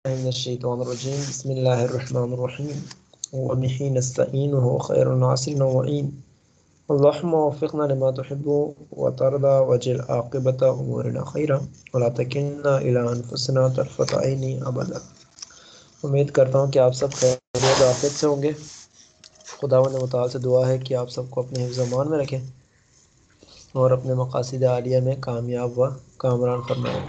من الشیطان الرجیم بسم اللہ الرحمن الرحیم وبه نستعین خیر الناصر وعین اللهم وفقنا لما تحب وترضى واجعل عاقبة امورنا خیرا ولا تکلنا الى انفسنا طرفة عین ابدا۔ امید کرتا ہوں کہ آپ سب خیریت و عافیت سے ہوں گے۔ خداوند متعال سے دعا ہے کہ آپ سب کو اپنے حفظ و امان میں رکھیں اور اپنے مقاصد عالیہ میں کامیاب و کامران فرمائیں۔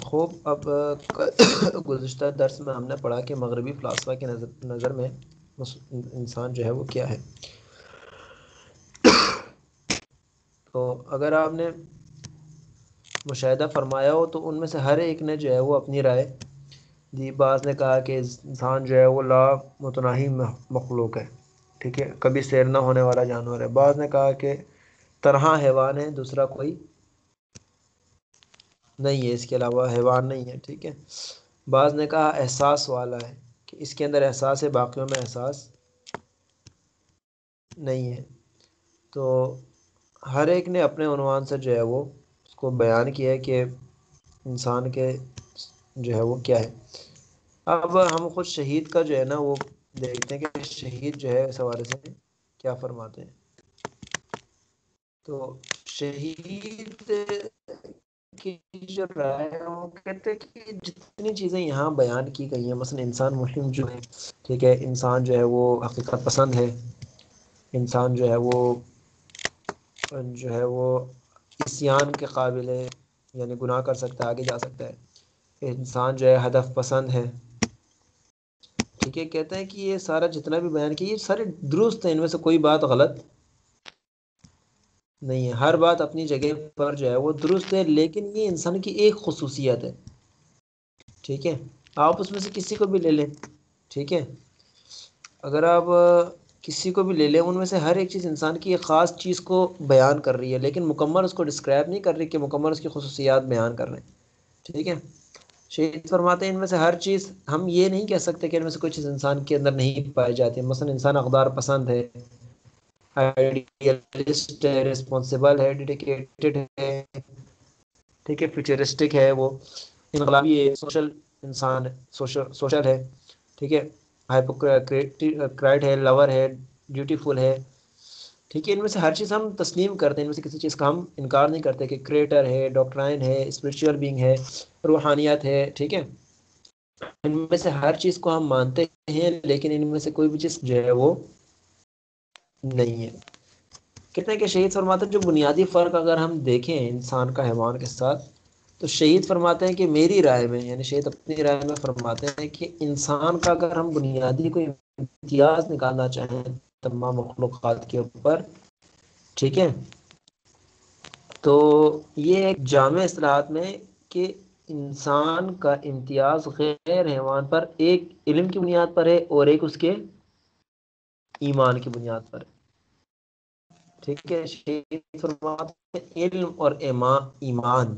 خوب، اب گزشتہ درس میں ہم نے پڑھا کہ مغربی فلاسفہ کے نظر میں انسان جو ہے وہ کیا ہے۔ تو اگر آپ نے مشاہدہ فرمایا ہو تو ان میں سے ہر ایک نے جو ہے وہ اپنی رائے دی۔ بعض نے کہا کہ انسان جو ہے وہ لا متناہی مخلوق ہے، ٹھیک ہے، کبھی سیر نہ ہونے والا جانور ہے۔ بعض نے کہا کہ تنہا حیوان ہے، دوسرا کوئی نہیں ہے، اس کے علاوہ حیوان نہیں ہے، ٹھیک ہے۔ بعض نے کہا احساس والا ہے کہ اس کے اندر احساس ہے، باقیوں میں احساس نہیں ہے۔ تو ہر ایک نے اپنے عنوان سے جو ہے وہ اس کو بیان کیا ہے کہ انسان کے جو ہے وہ کیا ہے۔ اب ہم خود شہید کا جو ہے نا وہ دیکھتے ہیں کہ شہید جو ہے اس حوالے سے کیا فرماتے ہیں۔ تو شہید کی جو رائے ہے وہ کہتے ہیں کہ جتنی چیزیں یہاں بیان کی گئی ہیں، مثلا انسان مہم جو ہے، ٹھیک ہے، انسان جو ہے وہ حقیقت پسند ہے، انسان جو ہے وہ عصیان کے قابل ہے، یعنی گناہ کر سکتا ہے، آگے جا سکتا ہے، انسان جو ہے ہدف پسند ہے، ٹھیک ہے۔ کہتے ہیں کہ یہ سارا جتنا بھی بیان کیا یہ سارے درست ہیں، ان میں سے کوئی بات غلط نہیں ہے، ہر بات اپنی جگہ پر جو ہے وہ درست ہے، لیکن یہ انسان کی ایک خصوصیت ہے، ٹھیک ہے۔ آپ اس میں سے کسی کو بھی لے لیں، ٹھیک ہے، اگر آپ کسی کو بھی لے لیں، ان میں سے ہر ایک چیز انسان کی ایک خاص چیز کو بیان کر رہی ہے، لیکن مکمل اس کو ڈسکرائب نہیں کر رہی کہ مکمل اس کی خصوصیات بیان کر رہے ہیں، ٹھیک ہے۔ شہید فرماتے ہیں ان میں سے ہر چیز، ہم یہ نہیں کہہ سکتے کہ ان میں سے کوئی چیز انسان کے اندر نہیں پائی جاتی ہے۔ مثلا انسان اقدار پسند ہے، آئیڈیلسٹ ہے، ریسپانسیبل ہے، ڈیڈیکیٹڈ ہے، ٹھیک ہے، فیوچرسٹک ہے، وہ انقلابی ہے، سوشل انسان ہے، سوشل ہے، ٹھیک ہے، ہائپوکرائٹ ہے، لور ہے، بیوٹیفل ہے، ٹھیک ہے۔ ان میں سے ہر چیز ہم تسلیم کرتے ہیں، ان میں سے کسی چیز کا ہم انکار نہیں کرتے کہ کریٹر ہے، ڈاکٹرائن ہے، اسپریچول بینگ ہے، روحانیت ہے، ٹھیک ہے۔ ان میں سے ہر چیز کو ہم مانتے ہیں، لیکن ان میں سے کوئی بھی چیز جو ہے وہ نہیں ہے۔ کہتے ہیں کہ شہید فرماتے ہیں جو بنیادی فرق اگر ہم دیکھیں انسان کا حیوان کے ساتھ، تو شہید فرماتے ہیں کہ میری رائے میں، یعنی شہید اپنی رائے میں فرماتے ہیں کہ انسان کا اگر ہم بنیادی کوئی امتیاز نکالنا چاہیں تمام مخلوقات کے اوپر، ٹھیک ہے، تو یہ ایک جامع اصطلاحات میں کہ انسان کا امتیاز غیر حیوان پر ایک علم کی بنیاد پر ہے اور ایک اس کے ایمان کی بنیاد پر ہے، ٹھیک ہے۔ شہید فرماتے ہیں علم اور ایمان،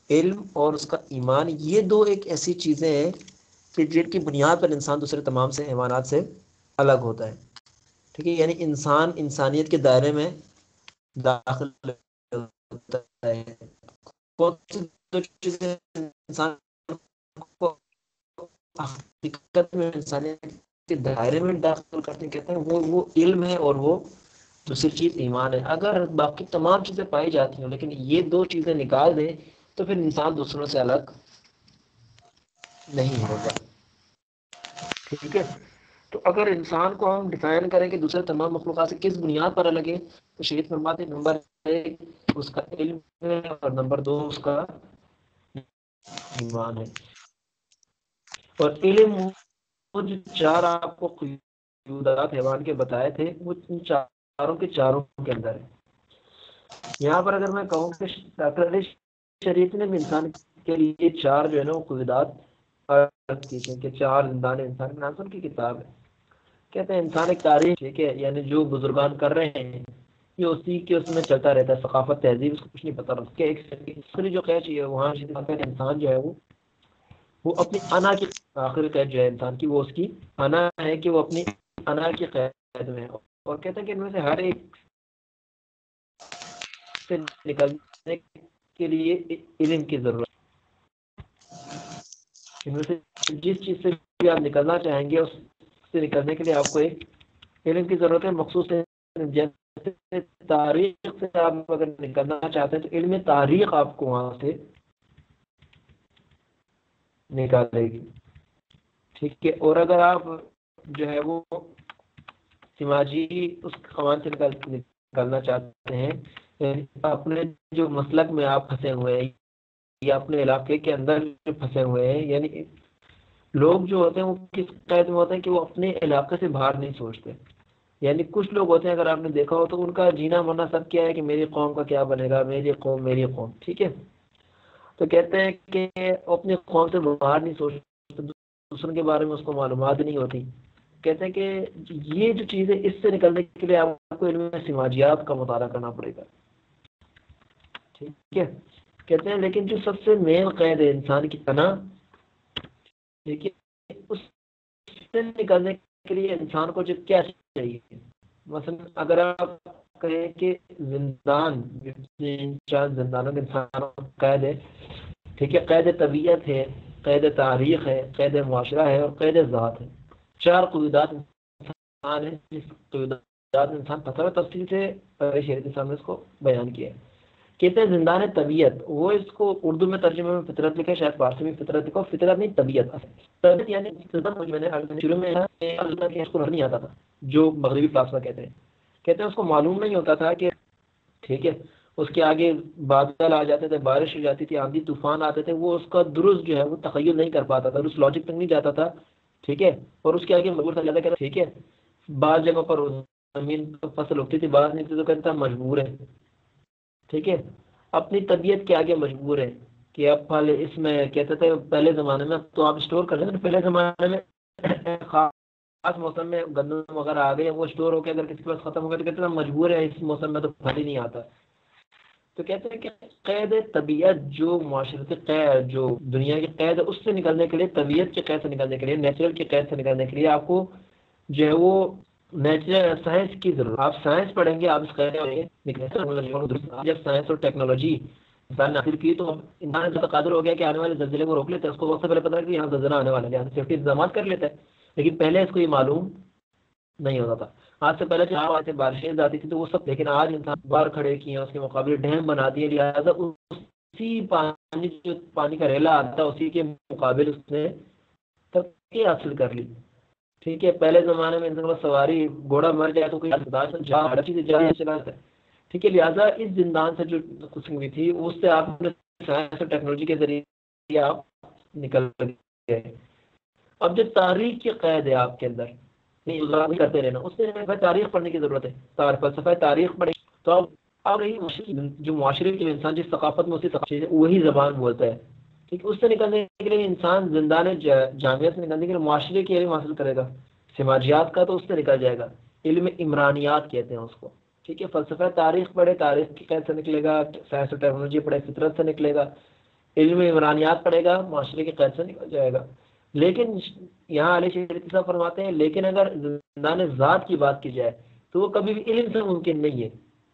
علم اور اس کا ایمان، یہ دو ایک ایسی چیزیں ہیں کہ جن کی بنیاد پر انسان دوسرے تمام سے حیوانات سے الگ ہوتا ہے، ٹھیک ہے۔ یعنی انسان انسانیت کے دائرے میں داخل ہوتا ہے۔ کون سی دو چیزیں انسان کو حقیقت میں انسانیت کے دائرے میں داخل کرتے کہتے ہیں، وہ علم ہے اور وہ دوسری چیز ایمان ہے۔ اگر باقی تمام چیزیں پائی جاتی ہیں لیکن یہ دو چیزیں نکال دیں تو پھر انسان دوسروں سے الگ نہیں ہوگا، ٹھیک ہے۔ تو اگر انسان کو ہم ڈیفائن کریں کہ دوسرے تمام مخلوقات سے کس بنیاد پر الگ ہے، تو شہید فرماتے ہیں نمبر 1 اس کا علم ہے اور نمبر 2 اس کا ایمان ہے۔ اور علم وہ جو 4 آپ کو قیودات حیوان کے بتائے تھے وہ ان چاروں کے چاروں کے اندر ہے۔ یہاں پر اگر میں کہوں کہ ڈاکٹر علی شریف نے بھی انسان کے لیے 4 جو ہے نا وہ قیودات کی تھی کہ 4 زندان انسان ناصر کی کتاب ہے۔ کہتے ہیں انسان ایک تاریخ، ٹھیک ہے، یعنی جو بزرگان کر رہے ہیں یہ اسی کے اس میں چلتا رہتا ہے، ثقافت تہذیب اس کو کچھ نہیں پتا رہتا کہ جو قید چاہیے وہاں انسان جو ہے وہ اپنی انا کی آخری قید جو ہے انسان کی، وہ اس کی انا ہے کہ وہ اپنی انا کی قید میں ہے۔ اور کہتے ہیں کہ ان میں سے ہر ایک سے نکلنے کے لیے علم کی ضرورت ہے۔ ان میں سے جس چیز سے بھی آپ نکلنا چاہیں گے اس سے نکلنے کے لیے آپ کو ایک علم کی ضرورت ہے مخصوص علم۔ جیسے تاریخ سے آپ اگر نکلنا چاہتے ہیں تو علم تاریخ آپ کو وہاں سے نکالے گی، ٹھیک ہے۔ اور اگر آپ جو ہے وہ سماجی اس قوان سے نکالنا چاہتے ہیں، یعنی اپنے جو مسلک میں آپ پھنسے ہوئے ہیں یا اپنے علاقے کے اندر جو پھنسے ہوئے ہیں، یعنی لوگ جو ہوتے ہیں وہ کس قید میں ہوتے ہیں کہ وہ اپنے علاقے سے باہر نہیں سوچتے۔ یعنی کچھ لوگ ہوتے ہیں اگر آپ نے دیکھا ہو تو ان کا جینا مرنا سب کیا ہے کہ میری قوم کا کیا بنے گا، میری قوم میری قوم، ٹھیک ہے۔ تو کہتے ہیں کہ اپنی قوم سے باہر نہیں سوچتے، دوسروں کے بارے میں اس کو معلومات نہیں ہوتی۔ کہتے ہیں کہ یہ جو چیز ہے اس سے نکلنے کے لیے آپ کو علم سماجیات کا مطالعہ کرنا پڑے گا، ٹھیک ہے۔ کہتے ہیں لیکن جو سب سے مین قید ہے انسان کی تنا، ٹھیک ہے، اس سے نکلنے کے لیے انسان کو جو کیا چاہیے، مثلا اگر آپ کہیں کہ زندان، چار زندانوں کے انسان قید ہے، ٹھیک ہے، قید طبیعت ہے، قید تاریخ ہے، قید معاشرہ ہے اور قید ذات ہے۔ چار قیودات انسان ہے، جس قیودات انسان پتہ تفصیل سے شریعت اسلام نے اس کو بیان کیا ہے۔ کہتے ہیں زندان طبیعت، وہ اس کو اردو میں ترجمے میں فطرت لکھا ہے، شاید فارسی میں فطرت لکھا، فطرت نہیں طبیعت، طبیعت یعنی میں نے شروع میں اس کو نہیں آتا تھا، جو مغربی فلاسفہ کہتے ہیں اس کو معلوم نہیں ہوتا تھا کہ، ٹھیک ہے، اس کے آگے بادل آ جاتے تھے، بارش ہو جاتی تھی، آندھی طوفان آتے تھے، وہ اس کا درست جو ہے وہ تخیل نہیں کر پاتا تھا، اس لاجک تک نہیں جاتا تھا، ٹھیک ہے، اور اس کے آگے مجبور تھا جاتا کہ ٹھیک ہے، بعض جگہوں پر زمین فصل اگتی تھی، بعض نہیں تھی تو کہتا مجبور ہے، ٹھیک ہے، اپنی طبیعت کے آگے مجبور ہے کہ اب پہلے اس میں کہتے تھے پہلے زمانے میں تو آپ اسٹور کر لیں، پہلے زمانے میں خاص موسم میں گندم وغیرہ آ گئے، وہ اسٹور ہو کے اگر کسی کے پاس ختم ہو گیا تو کہتے ہیں مجبور ہے اس موسم میں تو پھل ہی نہیں آتا۔ تو کہتے ہیں کہ قید طبیعت جو معاشرتی قید، جو دنیا کی قید ہے، اس سے نکلنے کے لیے، طبیعت کے قید سے نکلنے کے لیے، نیچرل کی قید سے نکلنے کے لیے آپ کو جو ہے وہ نیچرل سائنس کی ضرورت۔ آپ سائنس پڑھیں گے، آپ اس قید میں جب سائنس اور ٹیکنالوجی انسان نے حاصل کی تو انسان جو قادر ہو گیا کہ آنے والے زلزلے کو روک لیتا ہے، اس کو وقت سے پہلے پتا ہے کہ یہاں زلزلہ آنے والا ہے، یہاں سیفٹی انتظامات کر لیتا ہے، لیکن پہلے اس کو یہ معلوم نہیں ہوتا تھا۔ آج سے پہلے جہاں آتے بارشیں آتی تھی تو وہ سب، لیکن آج انسان بار کھڑے کیے ہیں، اس کے مقابلے ڈیم بنا دیے، لہٰذا اسی پانی، جو پانی کا ریلا آتا ہے اسی کے مقابل اس نے ترقی حاصل کر لی، ٹھیک ہے۔ پہلے زمانے میں انسان کو سواری گھوڑا مر جائے تو کوئی چلاتا ہے، ٹھیک ہے، لہٰذا اس زندان سے جو کچھ ہوئی تھی اس سے آپ نے سائنس اور ٹیکنالوجی کے ذریعے آپ نکل گئے۔ اب جو تاریخ کی قید ہے آپ کے اندر نہیں کرتے رہنا، اس سے تاریخ پڑھنے کی ضرورت ہے، فلسفہ تاریخ پڑھیں تو اب رہی جو معاشرے کے انسان جس ثقافت میں اسی ثقافت وہی زبان بولتا ہے، ٹھیک ہے، اس سے نکلنے کے لیے انسان زندان جامعہ سے نکلنے کے لیے معاشرے کے علم حاصل کرے گا، سماجیات کا تو اس سے نکل جائے گا، علم عمرانیات کہتے ہیں اس کو، ٹھیک ہے۔ فلسفہ تاریخ پڑھے، تاریخ کی قید سے نکلے گا، سائنس اور ٹیکنالوجی پڑھے، فطرت سے نکلے گا، علم عمرانیات پڑھے گا، معاشرے کی قید سے نکل جائے گا۔ لیکن یہاں علیہ شریعت صاحب فرماتے ہیں لیکن اگر زندان ذات کی بات کی جائے تو وہ کبھی بھی علم سے ممکن نہیں ہے،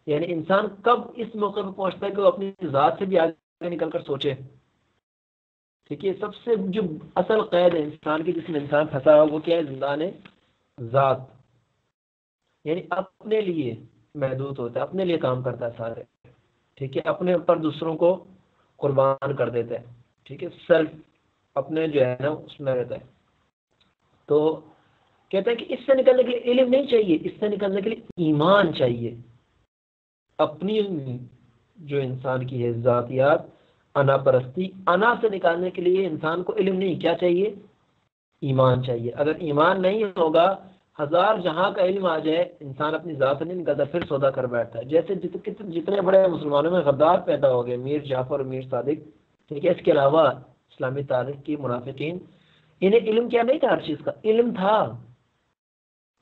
یعنی انسان کب اس موقع پہ پہنچتا ہے کہ وہ اپنی ذات سے بھی آگے نکل کر سوچے، ٹھیک ہے۔ سب سے جو اصل قید ہے انسان کی جس میں انسان پھنسا ہوا وہ کیا ہے؟ زندان ذات، یعنی اپنے لیے محدود ہوتا ہے، اپنے لیے کام کرتا ہے سارے، ٹھیک ہے، اپنے اوپر دوسروں کو قربان کر دیتا ہے، ٹھیک ہے، سیلف اپنے جو ہے نا اس میں رہتا ہے۔ تو کہتا ہے کہ اس سے نکلنے کے لیے علم نہیں چاہیے، اس سے نکلنے کے لیے ایمان چاہیے، اپنی جو انسان کی ہے ذاتیات، انا پرستی، انا سے نکالنے کے لیے انسان کو علم نہیں، کیا چاہیے؟ ایمان چاہیے۔ اگر ایمان نہیں ہوگا، ہزار جہاں کا علم آ جائے، انسان اپنی ذات نہیں نکلتا، پھر سودا کر بیٹھتا ہے۔ جیسے جتنے بڑے مسلمانوں میں غدار پیدا ہو گئے، میر جعفر اور میر صادق، ٹھیک ہے، اس کے علاوہ اسلامی تاریخ کی منافقین، انہیں علم کیا نہیں تھا، ہر چیز کا علم تھا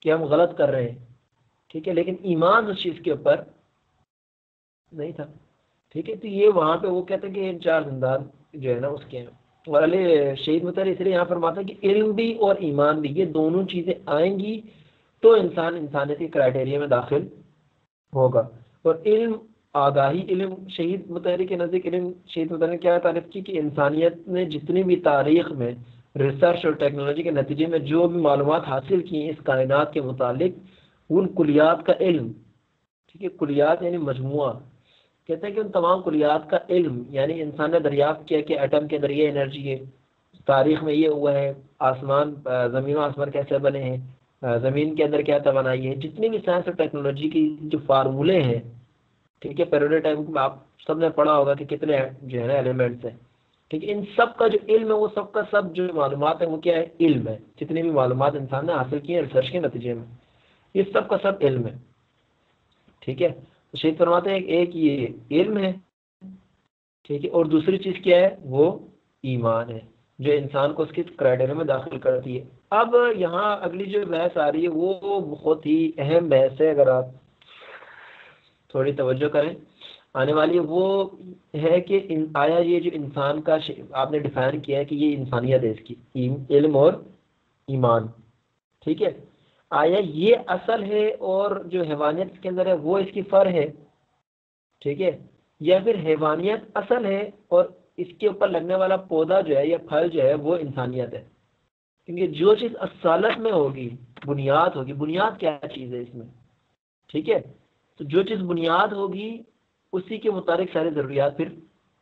کہ ہم غلط کر رہے ہیں، ٹھیک ہے، لیکن ایمان اس چیز کے اوپر نہیں تھا، ٹھیک ہے۔ تو یہ وہاں پہ وہ کہتے ہیں کہ ان چار زندان جو ہے نا اس کے ہیں، اور علی شہید مطلع اس لیے یہاں فرماتا ہے کہ علم بھی اور ایمان بھی، یہ دونوں چیزیں آئیں گی تو انسان انسانیت کے کرائٹیریا میں داخل ہوگا۔ اور علم آگاہی علم شہید مطہری کے نزدیک علم شہید مطہری نے کیا تعریف کی کہ انسانیت نے جتنی بھی تاریخ میں ریسرچ اور ٹیکنالوجی کے نتیجے میں جو بھی معلومات حاصل کی ہیں اس کائنات کے متعلق، ان کلیات کا علم، ٹھیک ہے، کلیات یعنی مجموعہ، کہتے ہیں کہ ان تمام کلیات کا علم، یعنی انسان نے دریافت کیا کہ ایٹم کے اندر یہ انرجی ہے، تاریخ میں یہ ہوا ہے، آسمان زمین و آسمان کیسے بنے ہیں، زمین کے اندر کیا توانائی ہے، جتنی بھی سائنس اور ٹیکنالوجی کی جو فارمولے ہیں، ٹھیک ہے، پیریوڈک ٹائم میں آپ سب نے پڑھا ہوگا کہ کتنے جو ہے نا ایلیمنٹس ہیں، ٹھیک ہے، ان سب کا جو علم ہے وہ سب کا سب جو معلومات ہیں وہ کیا ہے، علم ہے، جتنی بھی معلومات انسان نے حاصل کی ہیں ریسرچ کے نتیجے میں، یہ سب کا سب علم ہے، ٹھیک ہے۔ تو شہید فرماتے ہیں ایک یہ علم ہے، ٹھیک ہے، اور دوسری چیز کیا ہے، وہ ایمان ہے جو انسان کو اس کی کرائٹیریا میں داخل کرتی ہے۔ اب یہاں اگلی جو بحث آ رہی ہے وہ بہت ہی اہم بحث ہے، اگر آپ تھوڑی توجہ کریں آنے والی، وہ ہے کہ آیا یہ جو انسان کا آپ نے ڈیفائن کیا ہے کہ یہ انسانیت ہے، اس کی علم اور ایمان، ٹھیک ہے، آیا یہ اصل ہے اور جو حیوانیت کے اندر ہے وہ اس کی فر ہے، ٹھیک ہے، یا پھر حیوانیت اصل ہے اور اس کے اوپر لگنے والا پودا جو ہے یا پھل جو ہے وہ انسانیت ہے؟ کیونکہ جو چیز اصالت میں ہوگی، بنیاد ہوگی، بنیاد کیا چیز ہے اس میں، ٹھیک ہے، تو جو چیز بنیاد ہوگی اسی کے مطابق ساری ضروریات پھر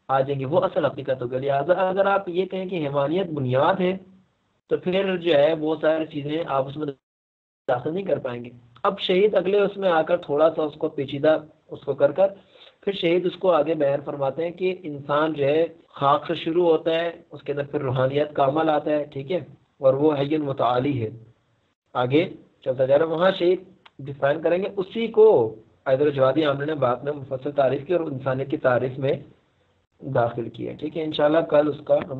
آ جائیں گی، وہ اصل حقیقت ہوگی۔ لہٰذا اگر آپ یہ کہیں کہ حیوانیت بنیاد ہے تو پھر جو ہے وہ ساری چیزیں آپ اس میں داخل نہیں کر پائیں گے۔ اب شہید اگلے اس میں آ کر تھوڑا سا اس کو پیچیدہ اس کو کر پھر شہید اس کو آگے بیان فرماتے ہیں کہ انسان جو ہے خاک سے شروع ہوتا ہے، اس کے اندر پھر روحانیت کا عمل آتا ہے، ٹھیک ہے، اور وہ حی متعالی ہے، آگے چلتا جا رہا ہے، وہاں شہید ڈیفائن کریں گے اسی کو حیدر جوادی عاملہ نے بعد میں مفصل تعریف کی اور انسانیت کی تعریف میں داخل کیا، ٹھیک ہے، انشاءاللہ کل اس کا ہم